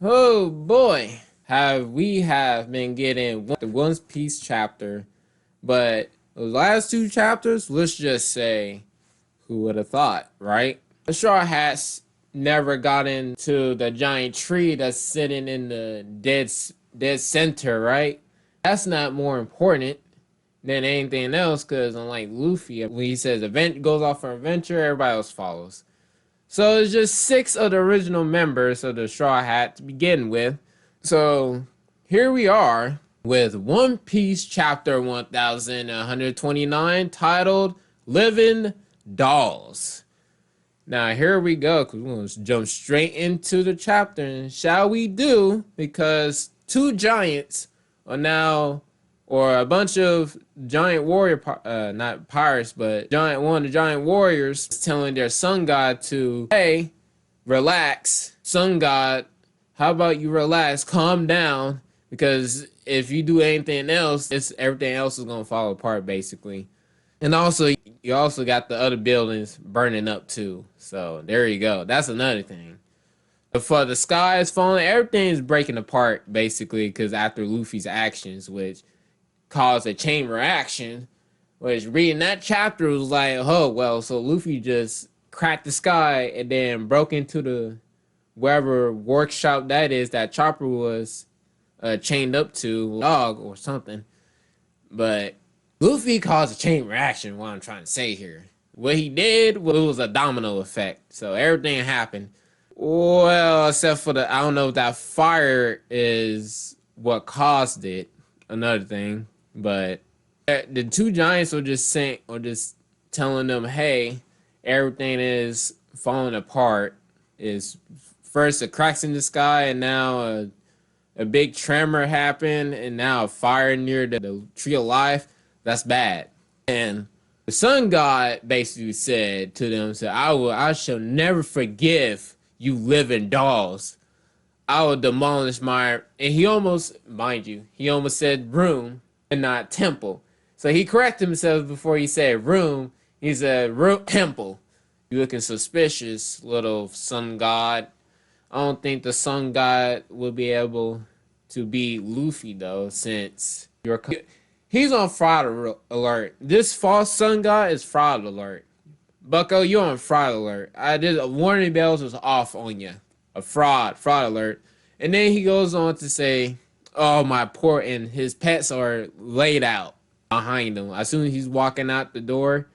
Oh boy, have been getting the One Piece chapter, but the last two chapters, let's just say, who would have thought, right? The Straw Hats never got into the giant tree that's sitting in the dead center, right? That's not more important than anything else, because unlike Luffy, when he says event goes off for adventure, everybody else follows. So it's just six of the original members of the Straw Hat to begin with. So here we are with One Piece chapter 1129 titled Living Dolls. Now here we go, because we're going to jump straight into the chapter, and shall we do, because two giants are now, or a bunch of giant warrior, not pirates, but one of the giant warriors telling their sun god to, hey, relax. Sun god, how about you relax, calm down, because if you do anything else, everything else is going to fall apart, basically. And also, you also got the other buildings burning up too. So there you go. That's another thing. But for the sky is falling, everything is breaking apart basically because after Luffy's actions, which caused a chain reaction, which reading that chapter was like, oh well, so Luffy just cracked the sky and then broke into the wherever workshop that is that Chopper was chained up to, dog or something. But Luffy caused a chain reaction, what I'm trying to say here. What he did was a domino effect. So everything happened. Well, except for I don't know if that fire is what caused it. Another thing. But the two giants were just saying, or just telling them, hey, everything is falling apart. Is first a cracks in the sky, and now a big tremor happened, and now a fire near the tree of life. That's bad. And the sun god basically said to them, I shall never forgive you living dolls. I will demolish my, and he almost, mind you, he almost said room and not temple. So he corrected himself before he said room. He said room, temple. You looking suspicious, little sun god. I don't think the sun god will be able to beat Luffy though, since he's on fraud alert. This false sun god is fraud alert. Bucko, you're on fraud alert. I did warning bells was off on you. A fraud alert. And then he goes on to say, oh my poor, and his pets are laid out behind him. As soon as he's walking out the door,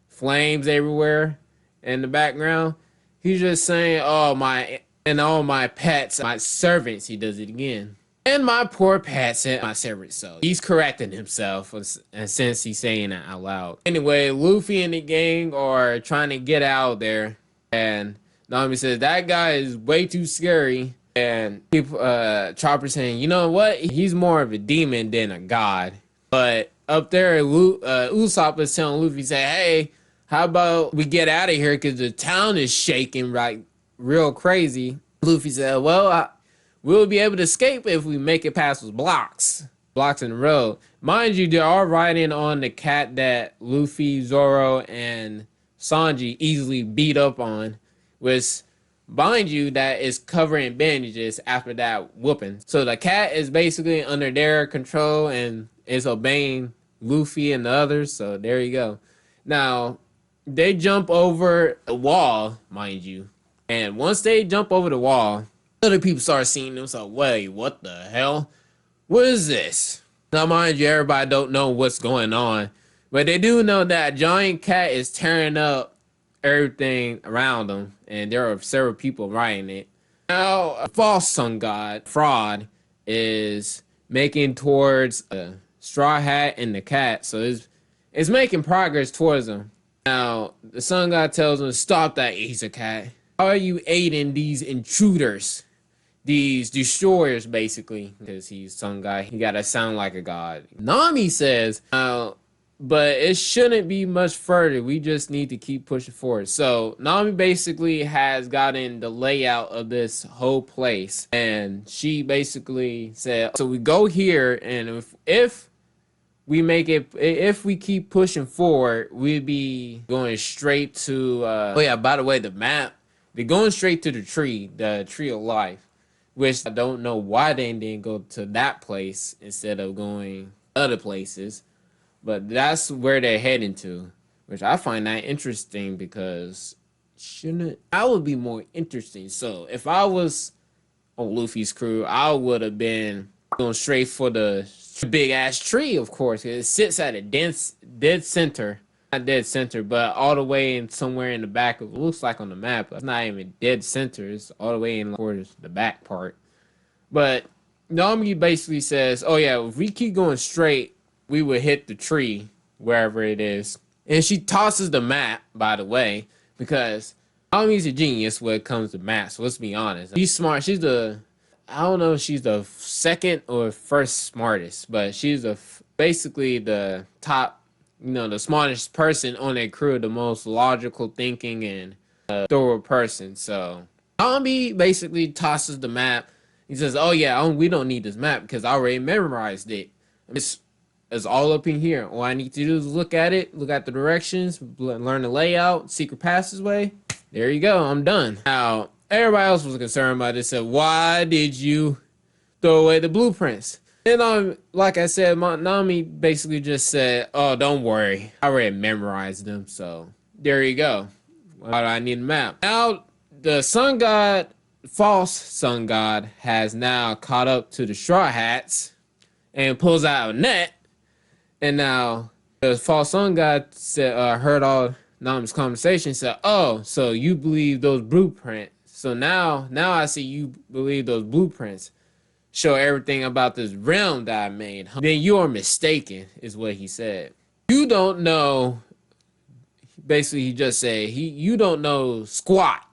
flames everywhere in the background. He's just saying, oh my, and all my pets, my servants, he does it again. And my poor pets and my servants. So he's correcting himself, and since he's saying it out loud. Anyway, Luffy and the gang are trying to get out there, and Nami says that guy is way too scary. And people, Chopper saying, you know what? He's more of a demon than a god. But up there, Usopp is telling Luffy, say, hey, how about we get out of here because the town is shaking right real crazy. Luffy said, well, we'll be able to escape if we make it past those blocks in the road. Mind you, they are riding on the cat that Luffy, Zoro, and Sanji easily beat up on, which, mind you, that is covering bandages after that whooping. So the cat is basically under their control and is obeying Luffy and the others. So there you go. Now, they jump over the wall, mind you. And once they jump over the wall, other people start seeing them. So, wait, what the hell? What is this? Now, mind you, everybody don't know what's going on. But they do know that a giant cat is tearing up everything around them. And there are several people riding it. Now, a false sun god, Fraud, is making towards a Straw Hat and the cat. So it's making progress towards them. Now, the sun god tells him, stop that, Easter cat. How are you aiding these intruders? These destroyers, basically. Because he's sun guy. He gotta sound like a god. Nami says, but it shouldn't be much further. We just need to keep pushing forward. So, Nami basically has gotten the layout of this whole place. And she basically said, so we go here, and if we make it, if we keep pushing forward, we'd be going straight to, oh yeah, by the way, the map, they're going straight to the tree of life. which I don't know why they didn't go to that place instead of going other places. But that's where they're heading to, which I find that interesting because shouldn't I would be more interesting. So if I was on Luffy's crew, I would have been going straight for the big ass tree, of course. It sits at a dense dead center. Not dead center, but all the way in somewhere in the back. It looks like on the map. It's not even dead center. It's all the way in towards the back part. But Nami basically says, oh yeah, if we keep going straight, we would hit the tree wherever it is. And she tosses the map, by the way, because Nami's a genius when it comes to maps. Let's be honest. She's smart. She's the, I don't know if she's the second or first smartest, but she's basically the top, the smartest person on that crew, the most logical thinking and thorough person. So Nami basically tosses the map. He says, oh yeah, we don't need this map because I already memorized it. It's all up in here. All I need to do is look at it, look at the directions, learn the layout, secret passageway. There you go, I'm done. Now, everybody else was concerned about this. Said, why did you throw away the blueprints? And like I said, Nami basically just said, oh, don't worry. I already memorized them, so there you go. Why do I need a map? Now, the sun god, false sun god, has now caught up to the Straw Hats and pulls out a net. And now the false sun god said, heard all Nami's conversation, said, oh, so you believe those blueprints. So now I see you believe those blueprints show everything about this realm that I made. Then you are mistaken, is what he said. You don't know, basically he just said, you don't know squat.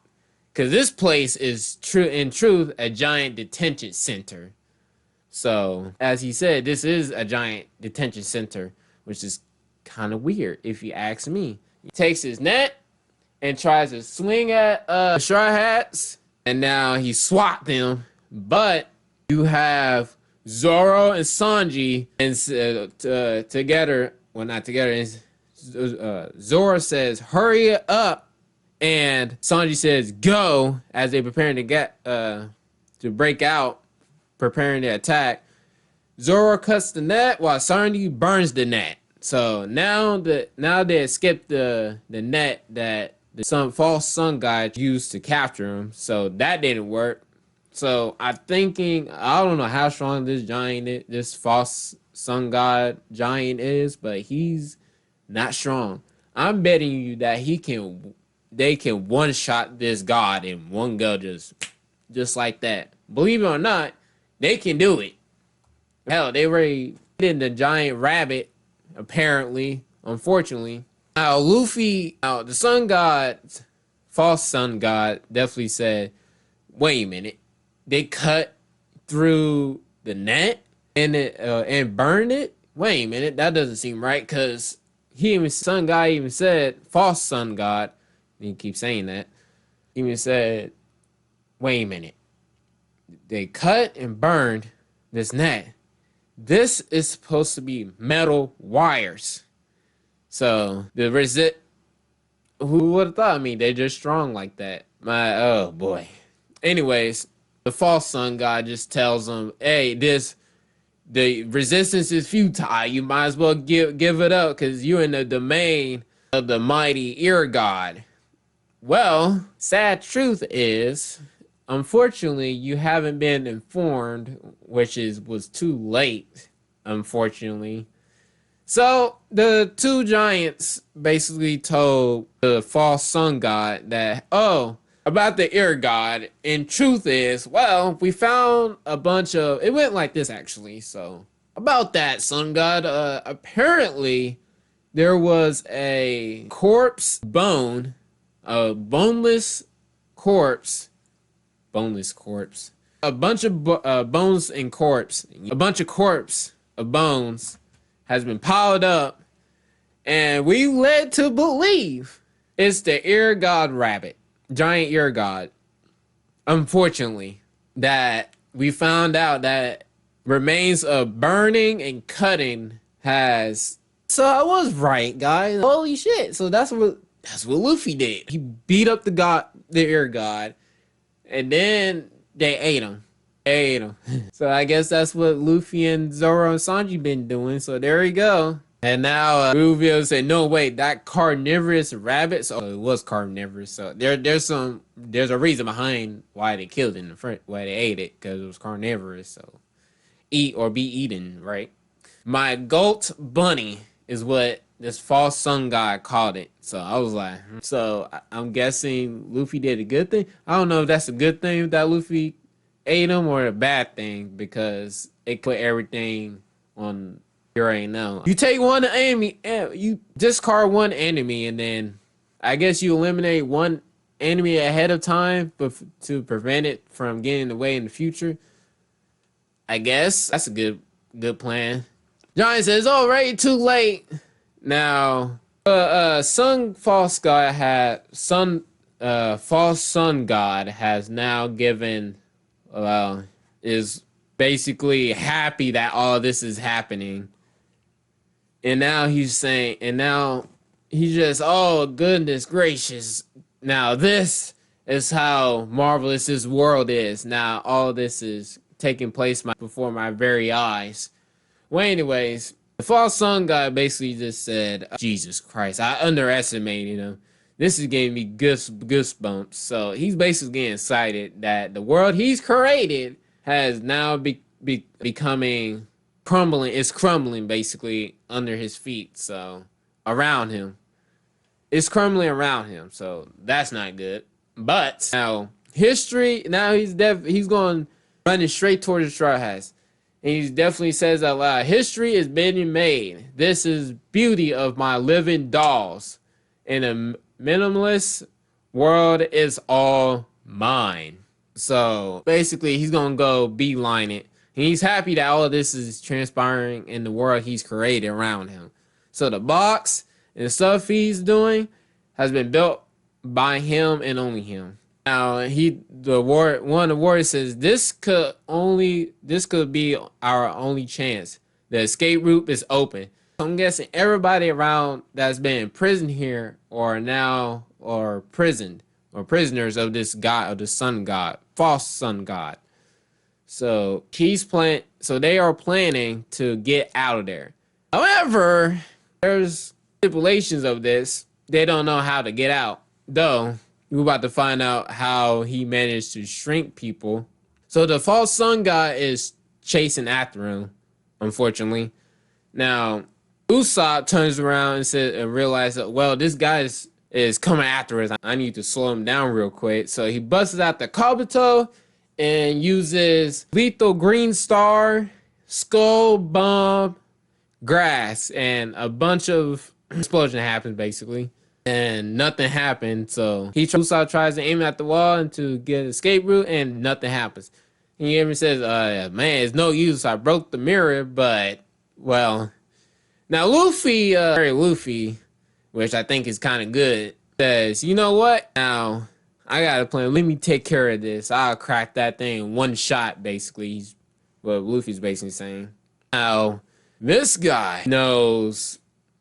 Because this place is in truth a giant detention center. So, as he said, this is a giant detention center, which is kind of weird if you ask me. He takes his net and tries to swing at Straw Hats, and now he swapped them. But you have Zoro and Sanji and together, well, not together. Zoro says, "Hurry up," and Sanji says, "Go," as they preparing to to break out, preparing to attack. Zoro cuts the net while Sanji burns the net. So now they escaped the net that the false sun god used to capture him. So that didn't work. So I'm thinking, I don't know how strong this false sun god giant is, but he's not strong. I'm betting you that they can one shot this god in one go, just like that. Believe it or not, they can do it. Hell, they already did the giant rabbit, apparently, unfortunately. Now, Luffy, the sun god, false sun god, definitely said, wait a minute. They cut through the net and burned it? Wait a minute, that doesn't seem right, because sun god even said, false sun god, he keeps saying that, even said, wait a minute. They cut and burned this net. This is supposed to be metal wires. So who would have thought? I mean, they're just strong like that. Oh boy. Anyways, the false sun god just tells them, hey, the resistance is futile. You might as well give it up because you're in the domain of the mighty ear god. Well, sad truth is, unfortunately, you haven't been informed, which was too late, unfortunately. So the two giants basically told the false sun god that, oh, about the ear god, and truth is, well, we found a bunch of, it went like this actually. So about that sun god, apparently there was a corpse bone, a boneless corpse, a bunch of bones and corpse, a bunch of corpse of bones has been piled up, and we led to believe it's the ear god rabbit, giant ear god. Unfortunately, that we found out that remains of burning and cutting has. So I was right, guys. Holy shit! So that's what Luffy did. He beat up the ear god, and then they ate him. ate him. So I guess that's what Luffy and Zoro and Sanji been doing. So there we go. And now Ruvio said, no, wait, that carnivorous rabbit. So it was carnivorous. So there's a reason behind why they killed it in the front, why they ate it, because it was carnivorous. So eat or be eaten, right? My goat bunny is what this false sun god called it. So I was like, so I'm guessing Luffy did a good thing. I don't know if that's a good thing that Luffy ate him or a bad thing, because it put everything on you right now. You take one enemy, you discard one enemy, and then I guess you eliminate one enemy ahead of time, but to prevent it from getting away in the future. I guess that's a good plan. Johnny says, already too late. Now, Sun False God had False Sun God has now given, is basically happy that all this is happening. And now he's saying, and now he's just, oh goodness gracious. Now this is how marvelous this world is. Now all this is taking place before my very eyes. Well, anyways, the false sun guy basically just said, Jesus Christ, I underestimated him. This is giving me goosebumps. So he's basically getting excited that the world he's created has now becoming crumbling. It's crumbling basically under his feet. So around him, it's crumbling around him. So that's not good. But now history. Now he's going running straight towards the Straw Hats. And he definitely says out loud, history is being made. This is beauty of my living dolls. In a minimalist world is all mine. So basically he's gonna go beeline it. And he's happy that all of this is transpiring in the world he's created around him. So the box and the stuff he's doing has been built by him and only him. Now one of the warriors says this could be our only chance. The escape route is open. I'm guessing everybody around that's been imprisoned here or prisoners of this god, of the sun god, false sun god. So they are planning to get out of there. However, there's stipulations of this. They don't know how to get out, though. We're about to find out how he managed to shrink people. So the false sun god is chasing after him, unfortunately. Now, Usopp turns around and realizes, well, this guy is coming after us. I need to slow him down real quick. So he busts out the Kabuto and uses lethal green star, skull bomb, grass, and a bunch of explosion happens basically. And nothing happened, so Usopp tries to aim at the wall and to get an escape route, and nothing happens. And he even says, man, it's no use, I broke the mirror, but, well. Now Luffy, which I think is kind of good, says, you know what? Now, I got a plan. Let me take care of this. I'll crack that thing in one shot, basically. He's what Luffy's basically saying. Now, this guy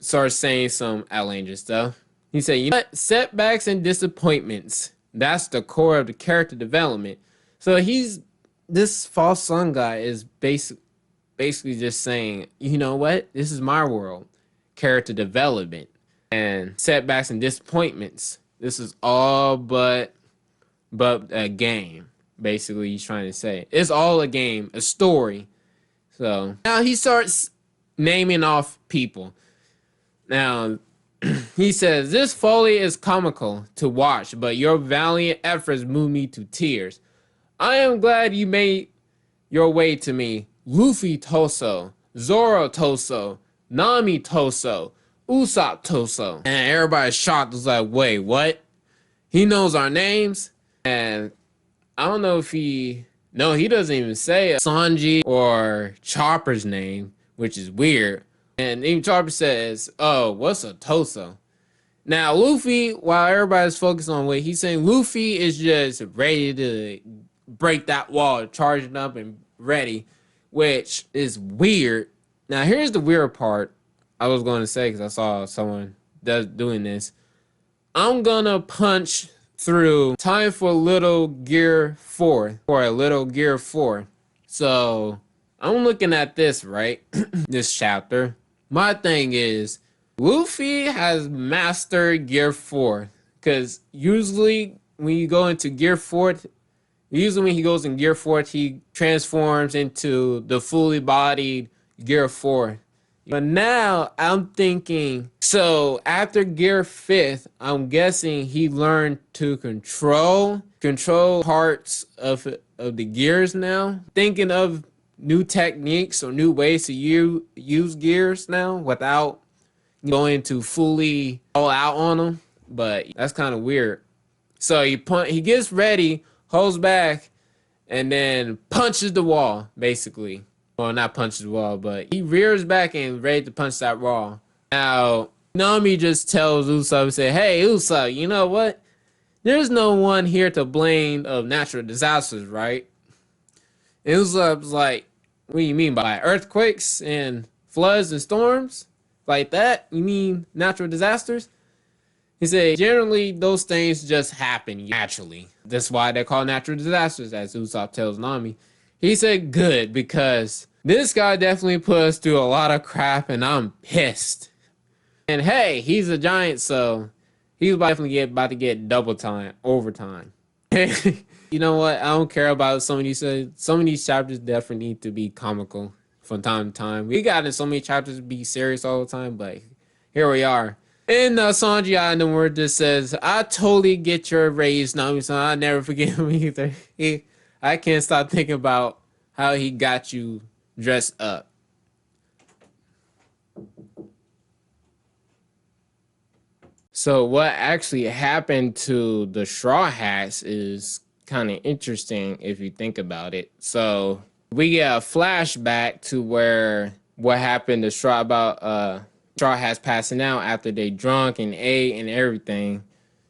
starts saying some outlandish stuff. He said, you know what? Setbacks and disappointments. That's the core of the character development. So this false sun guy is basically just saying, you know what? This is my world. Character development. And setbacks and disappointments. This is all but a game. Basically, he's trying to say. It's all a game, a story. So now he starts naming off people. Now, he says, this folly is comical to watch, but your valiant efforts move me to tears. I am glad you made your way to me. Luffy Toso, Zoro Toso, Nami Toso, Usopp Toso. And everybody's shocked. Was like, wait, what? He knows our names? And I don't know if he doesn't even say Sanji or Chopper's name, which is weird. And even Chopper says, oh, what's a Toso? Now, Luffy, while everybody's focused on what he's saying, Luffy is just ready to break that wall, charging up and ready, which is weird. Now, here's the weird part I was going to say, because I saw someone doing this. I'm going to punch through time for Little Gear 4, or a Little Gear 4. So I'm looking at this, right? This chapter. My thing is, Luffy has mastered Gear 4. Because usually when you go into Gear 4, usually when he goes in Gear 4, he transforms into the fully bodied Gear 4. But now I'm thinking, so after Gear 5th, I'm guessing he learned to control parts of the gears now. Thinking of new techniques or new ways to use gears now without going to fully all out on them. But that's kind of weird. So he gets ready, holds back, and then punches the wall, basically. Well, not punches the wall, but he rears back and ready to punch that wall. Now, Nami just tells Usopp, say, hey, Usopp, you know what? There's no one here to blame of natural disasters, right? And Usopp's like, what do you mean by earthquakes and floods and storms? Like that? You mean natural disasters? He said, generally, those things just happen naturally. That's why they're called natural disasters, as Usopp tells Nami. He said, good, because this guy definitely put us through a lot of crap, and I'm pissed. And hey, he's a giant, so he's definitely about to get double time, overtime. You know what? I don't care about some of these chapters definitely need to be comical from time to time. We got in so many chapters to be serious all the time, but here we are. And Sanji out in the word just says, I totally get your raise, Nami-san. I never forget him either. I can't stop thinking about how he got you dressed up. So what actually happened to the Straw Hats is kind of interesting if you think about it. So we get a flashback to where what happened to Straw Hats passing out after they drunk and ate and everything.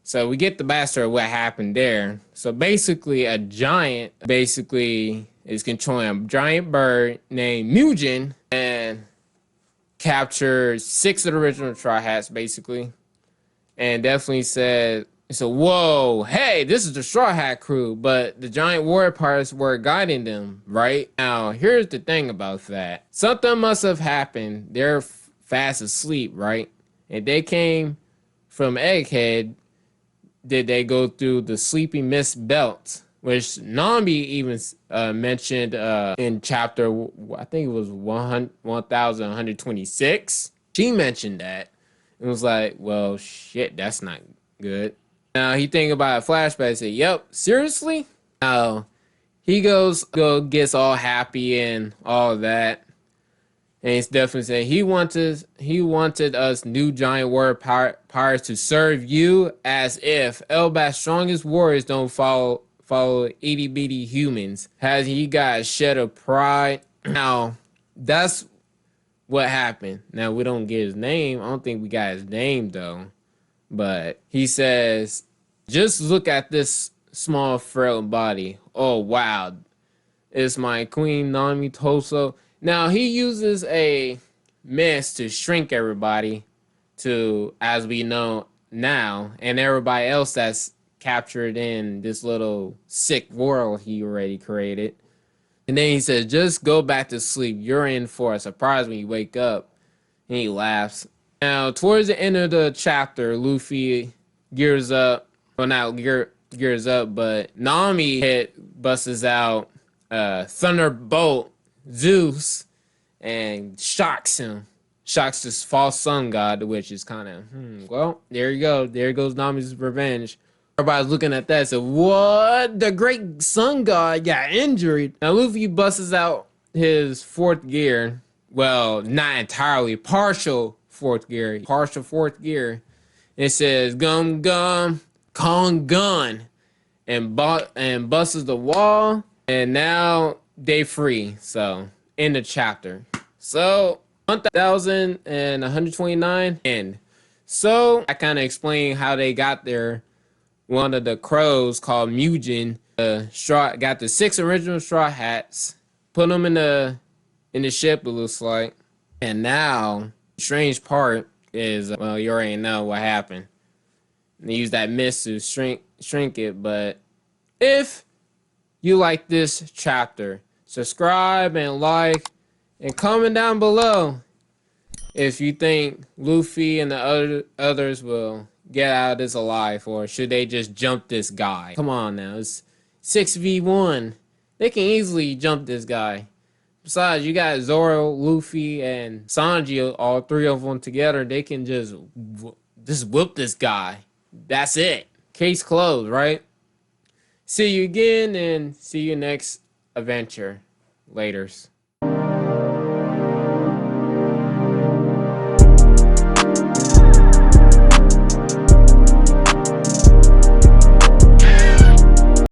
So we get the backstory of what happened there. So basically a giant is controlling a giant bird named Mugen and captured 6 of the original Straw Hats basically. And definitely said, so whoa, hey, this is the Straw Hat crew, but the giant warrior pirates were guiding them, right? Now, here's the thing about that. Something must have happened. They're fast asleep, right? And they came from Egghead. Did they go through the Sleeping Mist Belt, which Nami even mentioned in chapter, I think it was 1126. She mentioned that. It was like, well, shit, that's not good. Now he think about a flashback and say, yep, seriously? Now he gets all happy and all that. And he's definitely saying he wanted us new giant warrior pirates to serve you as if Elbaf's strongest warriors don't follow itty bitty humans. Has he got a shed of pride? Now that's what happened. Now we don't get his name. I don't think we got his name though. But he says, just look at this small frail body. Oh wow. It's my Queen Nami Toso. Now he uses a mist to shrink everybody to, as we know now, and everybody else that's captured in this little sick world he already created. And then he says, just go back to sleep. You're in for a surprise when you wake up. And he laughs. Now, towards the end of the chapter, Luffy gears up. Well, not gears up, but Nami busts out Thunderbolt Zeus and shocks him. Shocks this false sun god, which is kind of, well, there you go. There goes Nami's revenge. Everybody's looking at that. So what? The great sun god got injured. Now Luffy busts out his 4th gear. Well, not entirely. Partial 4th gear. Partial 4th gear. It says Gum Gum Kong Gun. And busts the wall. And now they free. So in the chapter. So 1129 end. So I kind of explained how they got there. One of the crows called Mugen got the 6 original Straw Hats, put them in the ship, it looks like. And now the strange part is, well, you already know what happened. They use that mist to shrink it. But if you like this chapter, subscribe and like, and comment down below if you think Luffy and the others will get out of this alive, or should they just jump this guy? Come on now, it's 6v1. They can easily jump this guy. Besides, you got Zoro, Luffy, and Sanji, all three of them together. They can just whip this guy. That's it. Case closed, right? See you again, and see you next adventure. Laters.